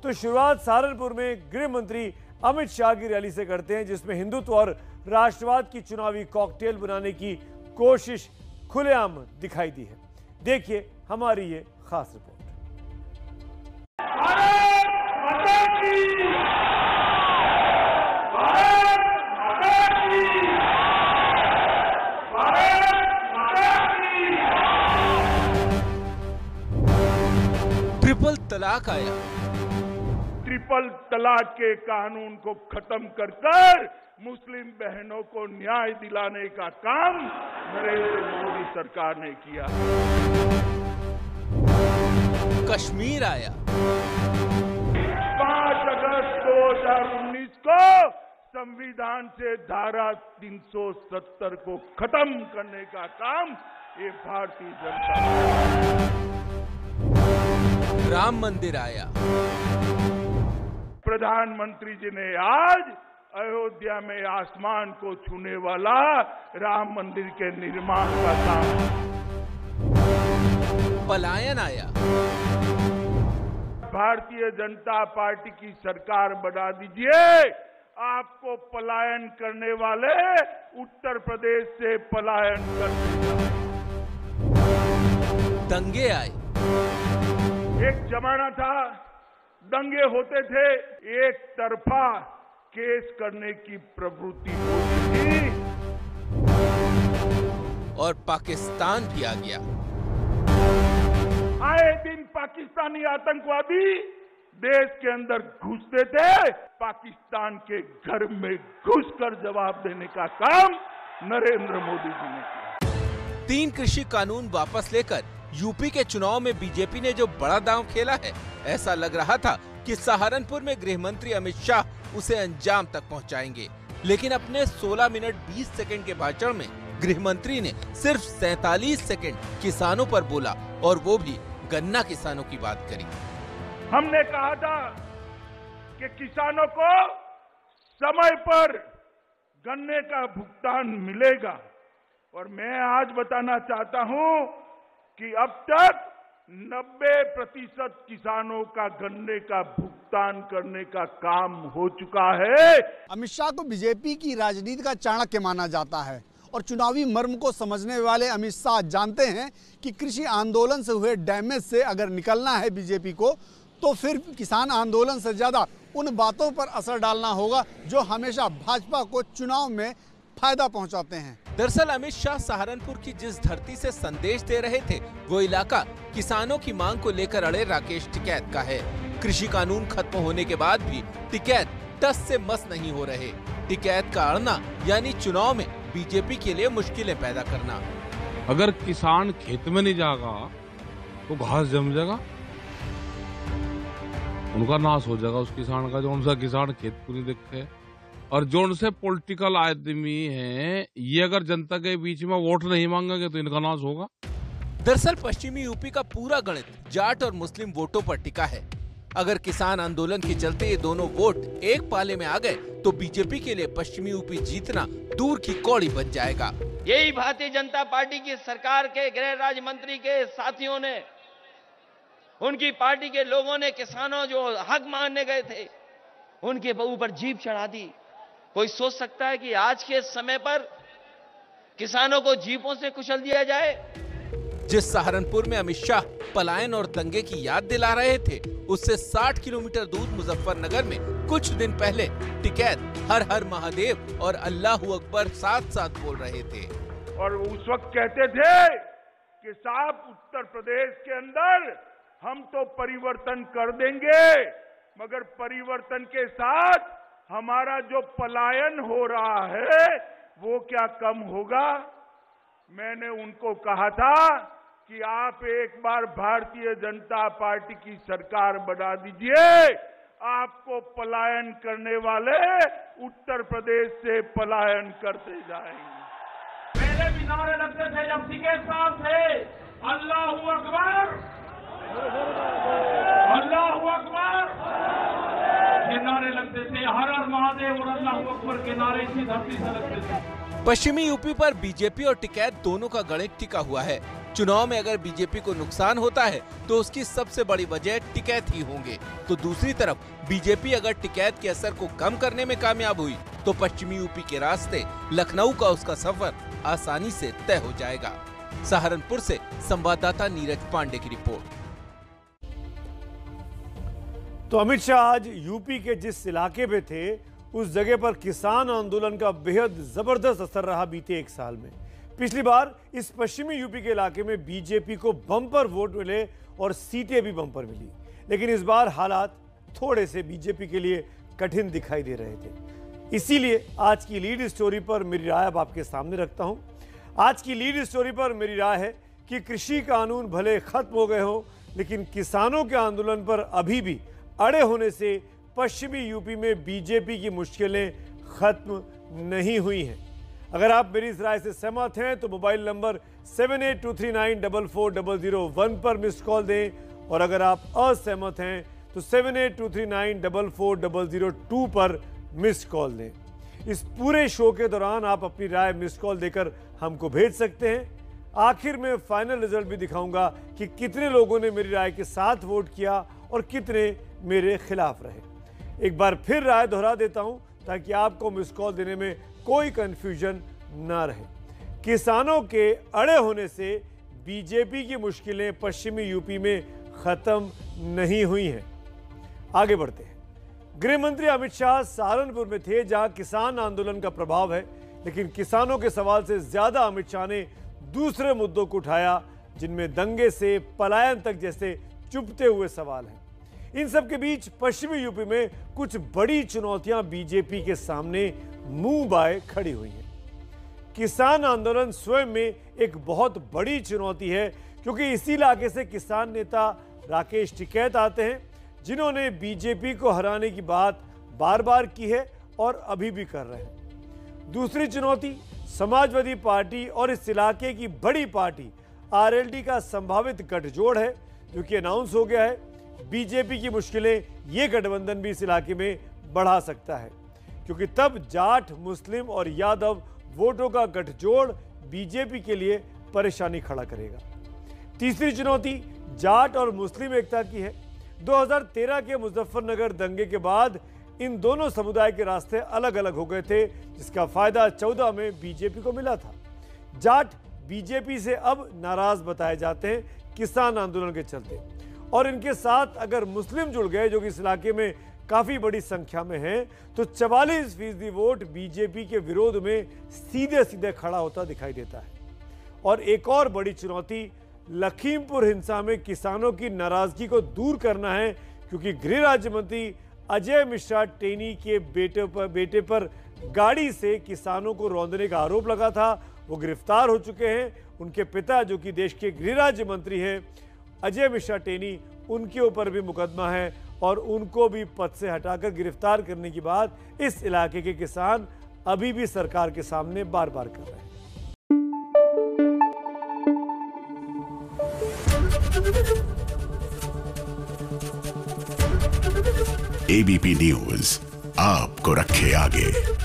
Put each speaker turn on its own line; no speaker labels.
तो शुरुआत सहारनपुर में गृह मंत्री अमित शाह की रैली से करते हैं, जिसमें हिंदुत्व और राष्ट्रवाद की चुनावी कॉकटेल बनाने की कोशिश खुलेआम दिखाई दी है। देखिए हमारी ये खास रिपोर्ट।
ट्रिपल तलाक आया।
ट्रिपल तलाक के कानून को खत्म कर मुस्लिम बहनों को न्याय दिलाने का काम नरेंद्र मोदी सरकार ने किया।
कश्मीर आया।
5 अगस्त 2019 को संविधान से धारा 370 को खत्म करने का काम ये भारतीय जनता।
राम मंदिर आया।
प्रधानमंत्री जी ने आज अयोध्या में आसमान को छूने वाला राम मंदिर के निर्माण का काम।
पलायन आया।
भारतीय जनता पार्टी की सरकार बना दीजिए, आपको पलायन करने वाले उत्तर प्रदेश से पलायन कर देंगे।
दंगे आए।
एक जमाना था दंगे होते थे, एक तरफा केस करने की प्रवृत्ति होती थी
और पाकिस्तान भी आ गया।
आए दिन पाकिस्तानी आतंकवादी देश के अंदर घुसते थे, पाकिस्तान के घर में घुसकर जवाब देने का काम नरेंद्र मोदी जी ने किया।
3 कृषि कानून वापस लेकर यूपी के चुनाव में बीजेपी ने जो बड़ा दांव खेला है, ऐसा लग रहा था कि सहारनपुर में गृह मंत्री अमित शाह उसे अंजाम तक पहुंचाएंगे, लेकिन अपने 16 मिनट 20 सेकंड के भाषण में गृह मंत्री ने सिर्फ 47 सेकंड किसानों पर बोला, और वो भी गन्ना किसानों की बात करी।
हमने कहा था कि किसानों को समय पर गन्ने का भुगतान मिलेगा, और मैं आज बताना चाहता हूं कि अब तक 90% किसानों का गन्ने का भुगतान करने का काम हो चुका है।
अमित शाह को बीजेपी की राजनीति का चाणक्य माना जाता है, और चुनावी मर्म को समझने वाले अमित शाह जानते हैं कि कृषि आंदोलन से हुए डैमेज से अगर निकलना है बीजेपी को, तो फिर किसान आंदोलन से ज्यादा उन बातों पर असर डालना होगा जो हमेशा भाजपा को चुनाव में फायदा पहुंचाते हैं।
दरअसल अमित शाह सहारनपुर की जिस धरती से संदेश दे रहे थे, वो इलाका किसानों की मांग को लेकर अड़े राकेश टिकैत का है। कृषि कानून खत्म होने के बाद भी टिकैत टस से मस नहीं हो रहे। टिकैत का अड़ना यानी चुनाव में बीजेपी के लिए मुश्किलें पैदा करना।
अगर किसान खेत में नहीं जाएगा तो घास जम जाएगा, उनका नाश हो जाएगा उस किसान का, जो उनसा किसान खेत को नहीं देखे। और जो उनसे पॉलिटिकल आदमी हैं, ये अगर जनता के बीच में वोट नहीं मांगेंगे तो इनका नाश होगा।
दरअसल पश्चिमी यूपी का पूरा गणित जाट और मुस्लिम वोटों पर टिका है। अगर किसान आंदोलन के चलते ये दोनों वोट एक पाले में आ गए तो बीजेपी के लिए पश्चिमी यूपी जीतना दूर की कौड़ी बन जाएगा।
यही भारतीय जनता पार्टी की सरकार के गृह राज्य मंत्री के साथियों ने, उनकी पार्टी के लोगों ने किसानों जो हक मांगने गए थे उनके ऊपर जीप चढ़ा दी। कोई सोच सकता है कि आज के समय पर किसानों को जीपों से कुचल दिया जाए?
जिस सहारनपुर में अमित शाह पलायन और दंगे की याद दिला रहे थे, उससे 60 किलोमीटर दूर मुजफ्फरनगर में कुछ दिन पहले टिकैत हर हर महादेव और अल्लाहू अकबर साथ साथ बोल रहे थे।
और उस वक्त कहते थे कि साहब उत्तर प्रदेश के अंदर हम तो परिवर्तन कर देंगे, मगर परिवर्तन के साथ हमारा जो पलायन हो रहा है वो क्या कम होगा? मैंने उनको कहा था कि आप एक बार भारतीय जनता पार्टी की सरकार बना दीजिए, आपको पलायन करने वाले उत्तर प्रदेश से पलायन करते जाएंगे।
मेरे भी नारे लगते थे जब टिकैत साहब थे, अल्लाहू अकबर, अल्लाहू अकबर के नारे लगते थे, हर हर महादेव और अल्लाहू अकबर के नारे इसी धरती से लगते थे।
पश्चिमी यूपी पर बीजेपी और टिकैत दोनों का गणित टिका हुआ है। चुनाव में अगर बीजेपी को नुकसान होता है तो उसकी सबसे बड़ी वजह टिकैत ही होंगे। तो दूसरी तरफ बीजेपी अगर टिकैत के असर को कम करने में कामयाब हुई तो पश्चिमी यूपी के रास्ते लखनऊ का उसका सफर आसानी से तय हो जाएगा। सहारनपुर से संवाददाता नीरज पांडे की रिपोर्ट।
तो अमित शाह आज यूपी के जिस इलाके में थे उस जगह पर किसान आंदोलन का बेहद जबरदस्त असर रहा बीते एक साल में। पिछली बार इस पश्चिमी यूपी के इलाके में बीजेपी को बम्पर वोट मिले और सीटें भी बम्पर मिली, लेकिन इस बार हालात थोड़े से बीजेपी के लिए कठिन दिखाई दे रहे थे। इसीलिए आज की लीड स्टोरी पर मेरी राय अब आपके सामने रखता हूं। आज की लीड स्टोरी पर मेरी राय है कि कृषि कानून भले खत्म हो गए हों, लेकिन किसानों के आंदोलन पर अभी भी अड़े होने से पश्चिमी यूपी में बीजेपी की मुश्किलें खत्म नहीं हुई हैं। अगर आप मेरी इस राय से सहमत हैं तो मोबाइल नंबर 7823944001 पर मिस्ड कॉल दें, और अगर आप असहमत हैं तो 7823944002 पर मिस्ड कॉल दें। इस पूरे शो के दौरान आप अपनी राय मिस्ड कॉल देकर हमको भेज सकते हैं। आखिर में फाइनल रिजल्ट भी दिखाऊंगा कि कितने लोगों ने मेरी राय के साथ वोट किया और कितने मेरे खिलाफ रहे। एक बार फिर राय दोहरा देता हूं ताकि आपको मिस्ड कॉल देने में कोई कंफ्यूजन ना रहे। किसानों के अड़े होने से बीजेपी की मुश्किलें पश्चिमी यूपी में खत्म नहीं हुई हैं। आगे बढ़ते हैं। गृह मंत्री अमित शाह सहारनपुर में थे जहां किसान आंदोलन का प्रभाव है, लेकिन किसानों के सवाल से ज्यादा अमित शाह ने दूसरे मुद्दों को उठाया, जिनमें दंगे से पलायन तक जैसे चुभते हुए सवाल हैं। इन सब के बीच पश्चिमी यूपी में कुछ बड़ी चुनौतियां बीजेपी के सामने मुंह बाए खड़ी हुई हैं। किसान आंदोलन स्वयं में एक बहुत बड़ी चुनौती है, क्योंकि इसी इलाके से किसान नेता राकेश टिकैत आते हैं, जिन्होंने बीजेपी को हराने की बात बार बार की है और अभी भी कर रहे हैं। दूसरी चुनौती समाजवादी पार्टी और इस इलाके की बड़ी पार्टी आरएलडी का संभावित गठजोड़ है, जो कि अनाउंस हो गया है। बीजेपी की मुश्किलें ये गठबंधन भी इस इलाके में बढ़ा सकता है, क्योंकि तब जाट, मुस्लिम और यादव वोटों का गठजोड़ बीजेपी के लिए परेशानी खड़ा करेगा। तीसरी चुनौती जाट और मुस्लिम एकता की है। 2013 के मुजफ्फरनगर दंगे के बाद इन दोनों समुदाय के रास्ते अलग अलग हो गए थे, जिसका फायदा 14 में बीजेपी को मिला था। जाट बीजेपी से अब नाराज बताए जाते हैं किसान आंदोलन के चलते, और इनके साथ अगर मुस्लिम जुड़ गए, जो कि इस इलाके में काफी बड़ी संख्या में हैं, तो 44% वोट बीजेपी के विरोध में सीधे सीधे खड़ा होता दिखाई देता है। और एक और बड़ी चुनौती लखीमपुर हिंसा में किसानों की नाराजगी को दूर करना है, क्योंकि गृह राज्य मंत्री अजय मिश्रा टेनी के बेटे पर गाड़ी से किसानों को रौंदने का आरोप लगा था। वो गिरफ्तार हो चुके हैं। उनके पिता, जो कि देश के गृह राज्य मंत्री हैं अजय मिश्रा टेनी, उनके ऊपर भी मुकदमा है और उनको भी पद से हटाकर गिरफ्तार करने की बात इस इलाके के किसान अभी भी सरकार के सामने बार बार कर रहे हैं।
एबीपी न्यूज आपको रखे आगे।